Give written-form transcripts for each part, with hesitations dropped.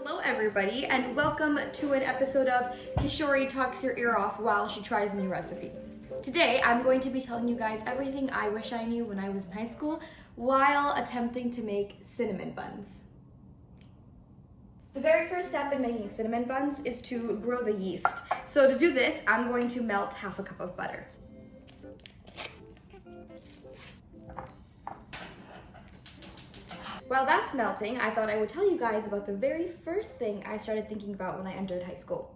Hello everybody, and welcome to an episode of Kishori Talks Your Ear Off while she tries a new recipe. Today I'm going to be telling you guys everything I wish I knew when I was in high school while attempting to make cinnamon buns. The very first step in making cinnamon buns is to grow the yeast. So to do this, I'm going to melt half a cup of butter. While that's melting, I thought I would tell you guys about the very first thing I started thinking about when I entered high school.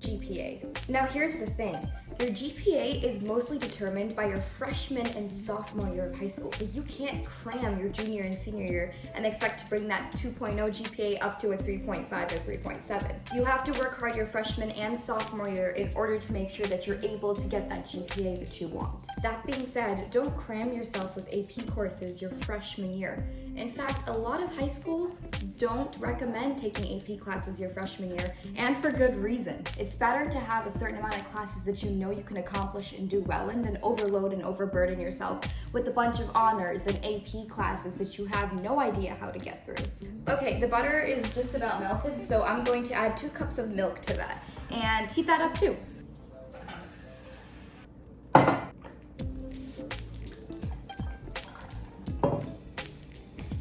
GPA. Now here's the thing, your GPA is mostly determined by your freshman and sophomore year of high school. So you can't cram your junior and senior year and expect to bring that 2.0 GPA up to a 3.5 or 3.7. You have to work hard your freshman and sophomore year in order to make sure that you're able to get that GPA that you want. That being said, don't cram yourself with AP courses your freshman year. In fact, a lot of high schools don't recommend taking AP classes your freshman year, and for good reason. It's better to have a certain amount of classes that you know you can accomplish and do well in than overload and overburden yourself with a bunch of honors and AP classes that you have no idea how to get through. Okay, the butter is just about melted, so I'm going to add 2 cups of milk to that and heat that up too.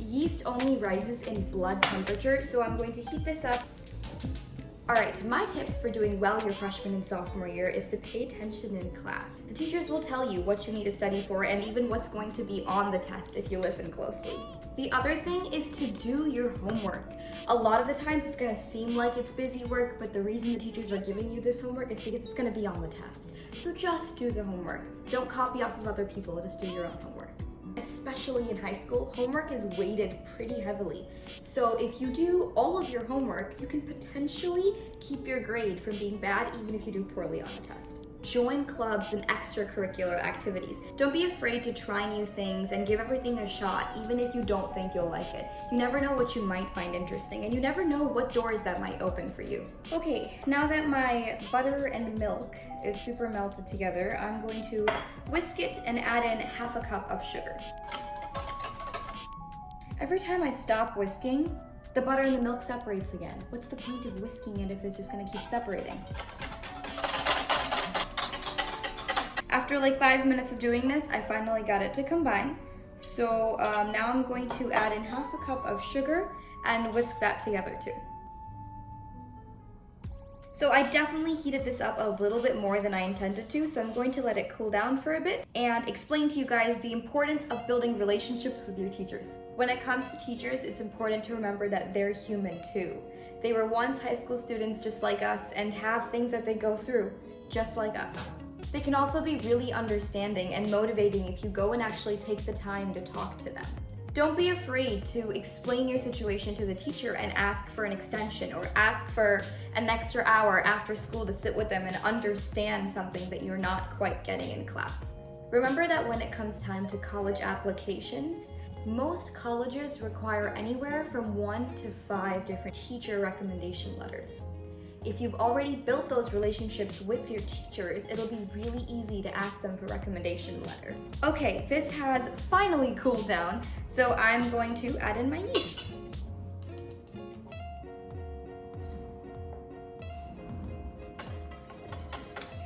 Yeast only rises in blood temperature, so I'm going to heat this up. Alright, my tips for doing well your freshman and sophomore year is to pay attention in class. The teachers will tell you what you need to study for and even what's going to be on the test if you listen closely. The other thing is to do your homework. A lot of the times it's going to seem like it's busy work, but the reason the teachers are giving you this homework is because it's going to be on the test. So just do the homework. Don't copy off of other people, just do your own homework. Especially in high school, homework is weighted pretty heavily. So if you do all of your homework, you can potentially keep your grade from being bad even if you do poorly on a test. Join clubs and extracurricular activities. Don't be afraid to try new things and give everything a shot, even if you don't think you'll like it. You never know what you might find interesting, and you never know what doors that might open for you. Okay, now that my butter and milk is super melted together, I'm going to whisk it and add in half a cup of sugar. Every time I stop whisking, the butter and the milk separates again. What's the point of whisking it if it's just gonna keep separating? After like 5 minutes of doing this, I finally got it to combine. So now I'm going to add in half a cup of sugar and whisk that together too. So I definitely heated this up a little bit more than I intended to, so I'm going to let it cool down for a bit and explain to you guys the importance of building relationships with your teachers. When it comes to teachers, it's important to remember that they're human too. They were once high school students just like us and have things that they go through just like us. They can also be really understanding and motivating if you go and actually take the time to talk to them. Don't be afraid to explain your situation to the teacher and ask for an extension or ask for an extra hour after school to sit with them and understand something that you're not quite getting in class. Remember that when it comes time to college applications, most colleges require anywhere from 1 to 5 different teacher recommendation letters. If you've already built those relationships with your teachers, it'll be really easy to ask them for a recommendation letter. Okay, this has finally cooled down, so I'm going to add in my yeast.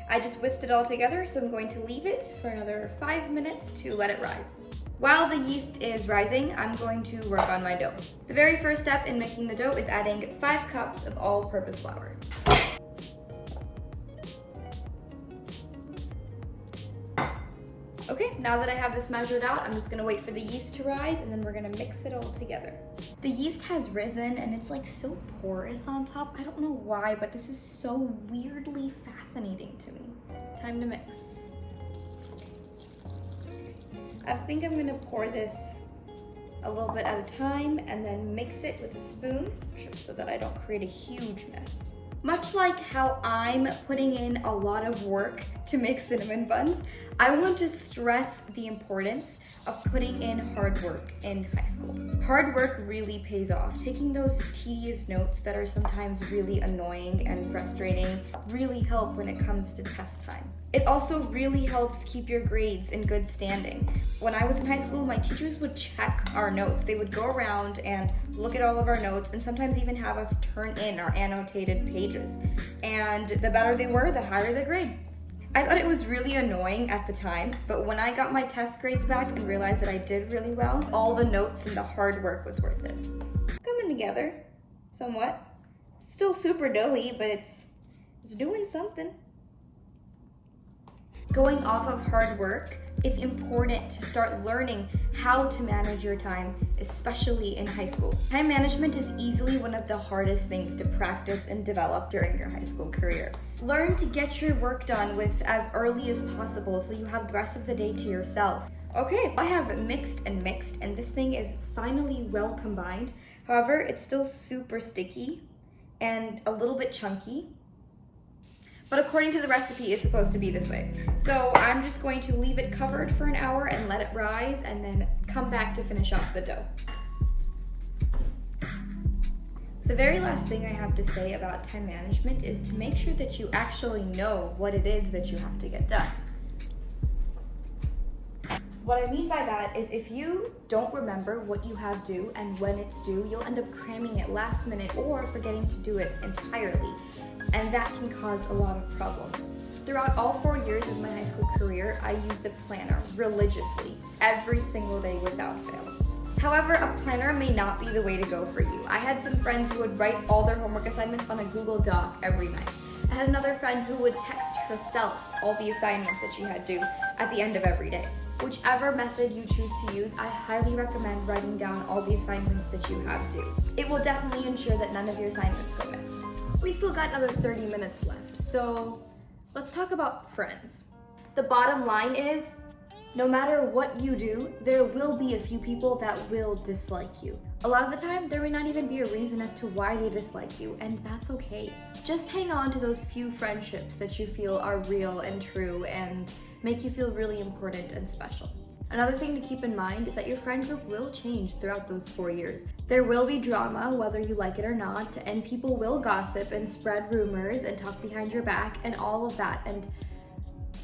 I just whisked it all together, so I'm going to leave it for another 5 minutes to let it rise. While the yeast is rising, I'm going to work on my dough. The very first step in making the dough is adding 5 cups of all-purpose flour. Okay, now that I have this measured out, I'm just gonna wait for the yeast to rise and then we're gonna mix it all together. The yeast has risen and it's like so porous on top. I don't know why, but this is so weirdly fascinating to me. Time to mix. I think I'm gonna pour this a little bit at a time and then mix it with a spoon just so that I don't create a huge mess. Much like how I'm putting in a lot of work to make cinnamon buns, I want to stress the importance of putting in hard work in high school. Hard work really pays off. Taking those tedious notes that are sometimes really annoying and frustrating really help when it comes to test time. It also really helps keep your grades in good standing. When I was in high school, my teachers would check our notes. They would go around and look at all of our notes and sometimes even have us turn in our annotated pages. And the better they were, the higher the grade. I thought it was really annoying at the time, but when I got my test grades back and realized that I did really well, all the notes and the hard work was worth it. Coming together, somewhat. Still super doughy, but it's doing something. Going off of hard work, it's important to start learning how to manage your time, especially in high school. Time management is easily one of the hardest things to practice and develop during your high school career. Learn to get your work done with as early as possible so you have the rest of the day to yourself. Okay, I have mixed, and this thing is finally well combined. However, it's still super sticky and a little bit chunky. But according to the recipe, it's supposed to be this way. So I'm just going to leave it covered for an hour and let it rise and then come back to finish off the dough. The very last thing I have to say about time management is to make sure that you actually know what it is that you have to get done. What I mean by that is if you don't remember what you have due and when it's due, you'll end up cramming it last minute or forgetting to do it entirely. And that can cause a lot of problems. Throughout all 4 years of my high school career, I used a planner religiously, every single day without fail. However, a planner may not be the way to go for you. I had some friends who would write all their homework assignments on a Google Doc every night. I had another friend who would text herself all the assignments that she had due at the end of every day. Whichever method you choose to use, I highly recommend writing down all the assignments that you have due. It will definitely ensure that none of your assignments go missed. We still got another 30 minutes left, so let's talk about friends. The bottom line is, no matter what you do, there will be a few people that will dislike you. A lot of the time, there may not even be a reason as to why they dislike you, and that's okay. Just hang on to those few friendships that you feel are real and true and make you feel really important and special. Another thing to keep in mind is that your friend group will change throughout those 4 years. There will be drama, whether you like it or not, and people will gossip and spread rumors and talk behind your back and all of that. And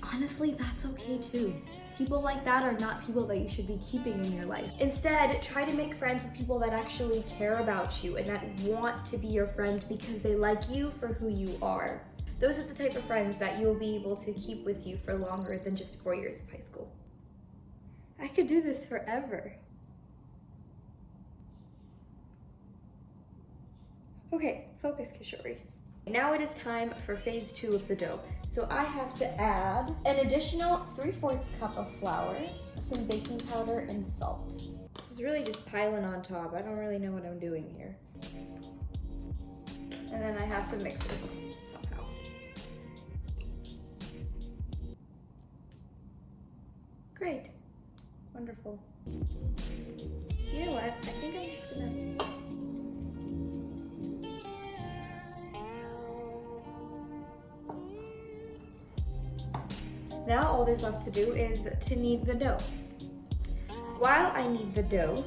honestly, that's okay too. People like that are not people that you should be keeping in your life. Instead, try to make friends with people that actually care about you and that want to be your friend because they like you for who you are. Those are the type of friends that you'll be able to keep with you for longer than just 4 years of high school. I could do this forever. Okay, focus, Kishori. Now it is time for phase 2 of the dough. So I have to add an additional 3/4 cup of flour, some baking powder, and salt. This is really just piling on top. I don't really know what I'm doing here. And then I have to mix this somehow. Great. Wonderful. You know what? I think I'm just gonna... Now all there's left to do is to knead the dough. While I knead the dough,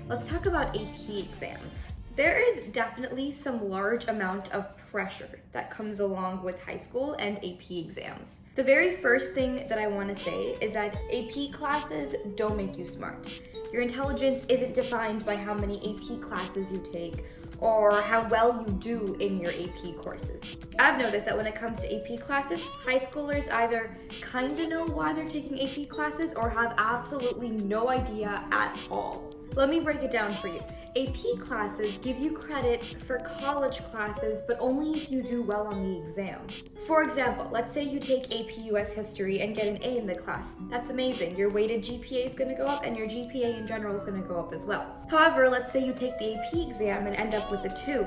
let's talk about AP exams. There is definitely some large amount of pressure that comes along with high school and AP exams. The very first thing that I want to say is that AP classes don't make you smart. Your intelligence isn't defined by how many AP classes you take or how well you do in your AP courses. I've noticed that when it comes to AP classes, high schoolers either kinda know why they're taking AP classes or have absolutely no idea at all. Let me break it down for you. AP classes give you credit for college classes, but only if you do well on the exam. For example, let's say you take AP US History and get an A in the class. That's amazing. Your weighted GPA is gonna go up and your GPA in general is gonna go up as well. However, let's say you take the AP exam and end up with a 2.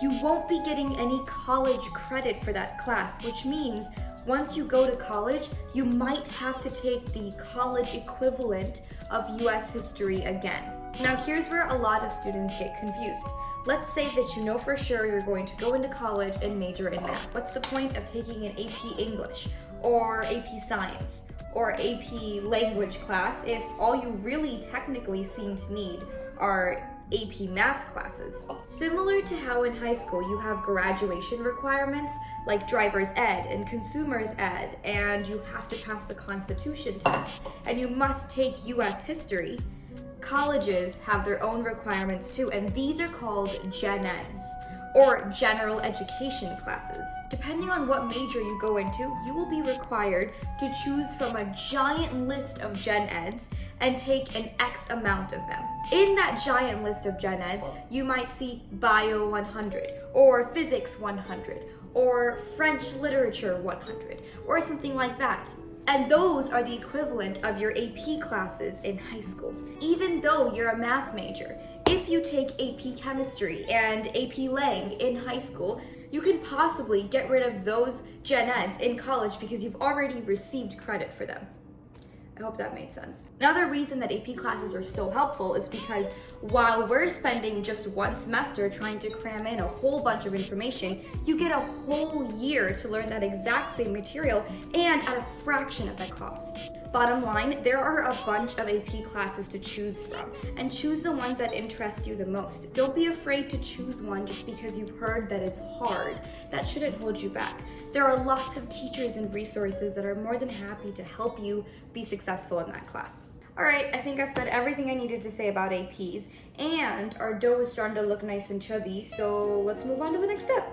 You won't be getting any college credit for that class, which means once you go to college, you might have to take the college equivalent of US History again. Now here's where a lot of students get confused. Let's say that you know for sure you're going to go into college and major in math. What's the point of taking an AP English or AP Science or AP language class if all you really technically seem to need are AP math classes. Similar to how in high school you have graduation requirements like driver's ed and consumer's ed, and you have to pass the Constitution test, and you must take US history, colleges have their own requirements too, and these are called Gen Eds, or general education classes. Depending on what major you go into, you will be required to choose from a giant list of Gen Eds and take an X amount of them. In that giant list of Gen Eds, you might see Bio 100, or Physics 100, or French Literature 100, or something like that. And those are the equivalent of your AP classes in high school. Even though you're a math major, if you take AP Chemistry and AP Lang in high school, you can possibly get rid of those Gen Eds in college because you've already received credit for them. I hope that made sense. Another reason that AP classes are so helpful is because while we're spending just one semester trying to cram in a whole bunch of information, you get a whole year to learn that exact same material and at a fraction of the cost. Bottom line, there are a bunch of AP classes to choose from, and choose the ones that interest you the most. Don't be afraid to choose one just because you've heard that it's hard. That shouldn't hold you back. There are lots of teachers and resources that are more than happy to help you be successful in that class. All right, I think I've said everything I needed to say about APs, and our dough is starting to look nice and chubby, so let's move on to the next step.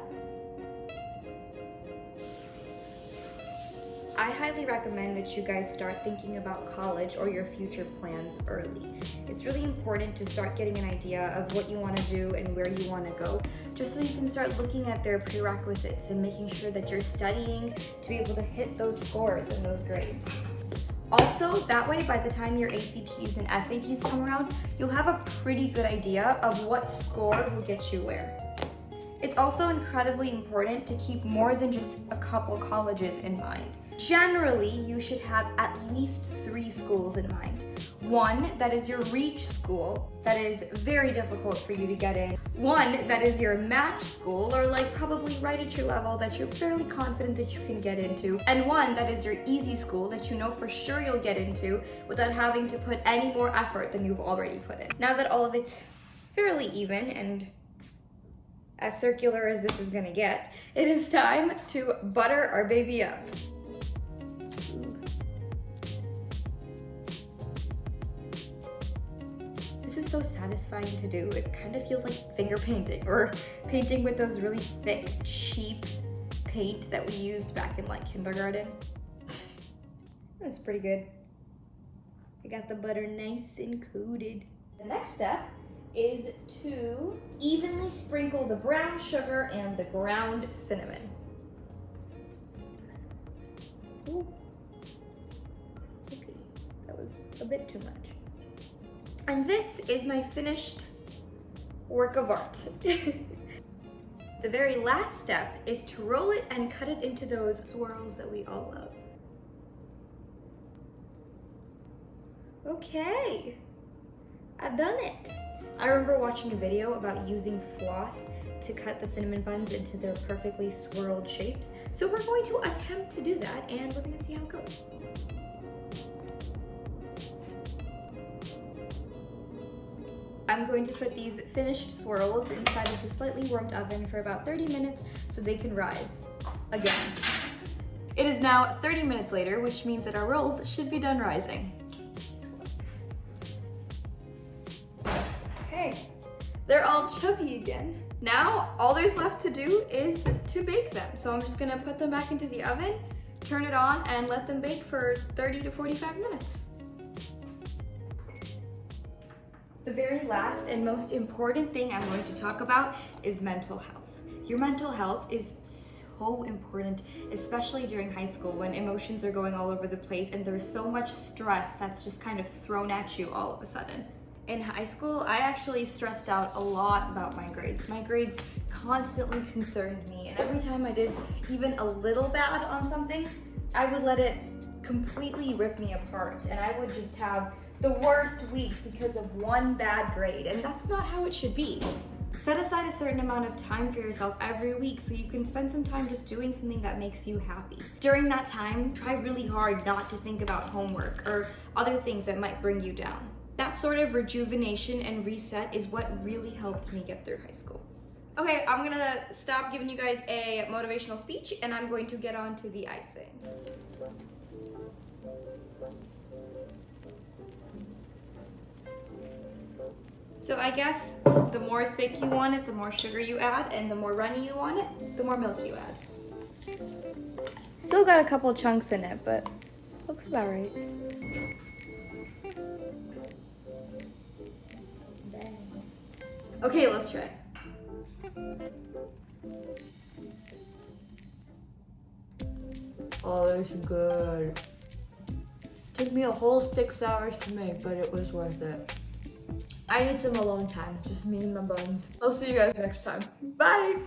I highly recommend that you guys start thinking about college or your future plans early. It's really important to start getting an idea of what you want to do and where you want to go, just so you can start looking at their prerequisites and making sure that you're studying to be able to hit those scores and those grades. Also, that way, by the time your ACTs and SATs come around, you'll have a pretty good idea of what score will get you where. It's also incredibly important to keep more than just a couple colleges in mind. Generally, you should have at least 3 schools in mind. One that is your reach school, that is very difficult for you to get in. One that is your match school, or like probably right at your level that you're fairly confident that you can get into. And one that is your easy school that you know for sure you'll get into without having to put any more effort than you've already put in. Now that all of it's fairly even and as circular as this is gonna get, it is time to butter our baby up. This is so satisfying to do. It kind of feels like finger painting or painting with those really thick, cheap paint that we used back in like kindergarten. That's pretty good. I got the butter nice and coated. The next step is to evenly sprinkle the brown sugar and the ground cinnamon. Ooh. Okay, that was a bit too much. And this is my finished work of art. The very last step is to roll it and cut it into those swirls that we all love. Okay, I've done it. I remember watching a video about using floss to cut the cinnamon buns into their perfectly swirled shapes. So we're going to attempt to do that, and we're gonna see how it goes. I'm going to put these finished swirls inside of the slightly warmed oven for about 30 minutes so they can rise again. It is now 30 minutes later, which means that our rolls should be done rising. Okay, they're all chubby again. Now, all there's left to do is to bake them. So I'm just gonna put them back into the oven, turn it on, and let them bake for 30 to 45 minutes. The very last and most important thing I'm going to talk about is mental health. Your mental health is so important, especially during high school when emotions are going all over the place and there's so much stress that's just kind of thrown at you all of a sudden. In high school, I actually stressed out a lot about my grades. My grades constantly concerned me, and every time I did even a little bad on something, I would let it completely rip me apart, and I would just have the worst week because of one bad grade, and that's not how it should be. Set aside a certain amount of time for yourself every week so you can spend some time just doing something that makes you happy. During that time, try really hard not to think about homework or other things that might bring you down. That sort of rejuvenation and reset is what really helped me get through high school. Okay, I'm gonna stop giving you guys a motivational speech and I'm going to get on to the icing. So I guess the more thick you want it, the more sugar you add, and the more runny you want it, the more milk you add. Still got a couple chunks in it, but looks about right. Okay, let's try. Oh, it's good. Took me a whole 6 hours to make, but it was worth it. I need some alone time. It's just me and my buns. I'll see you guys next time. Bye!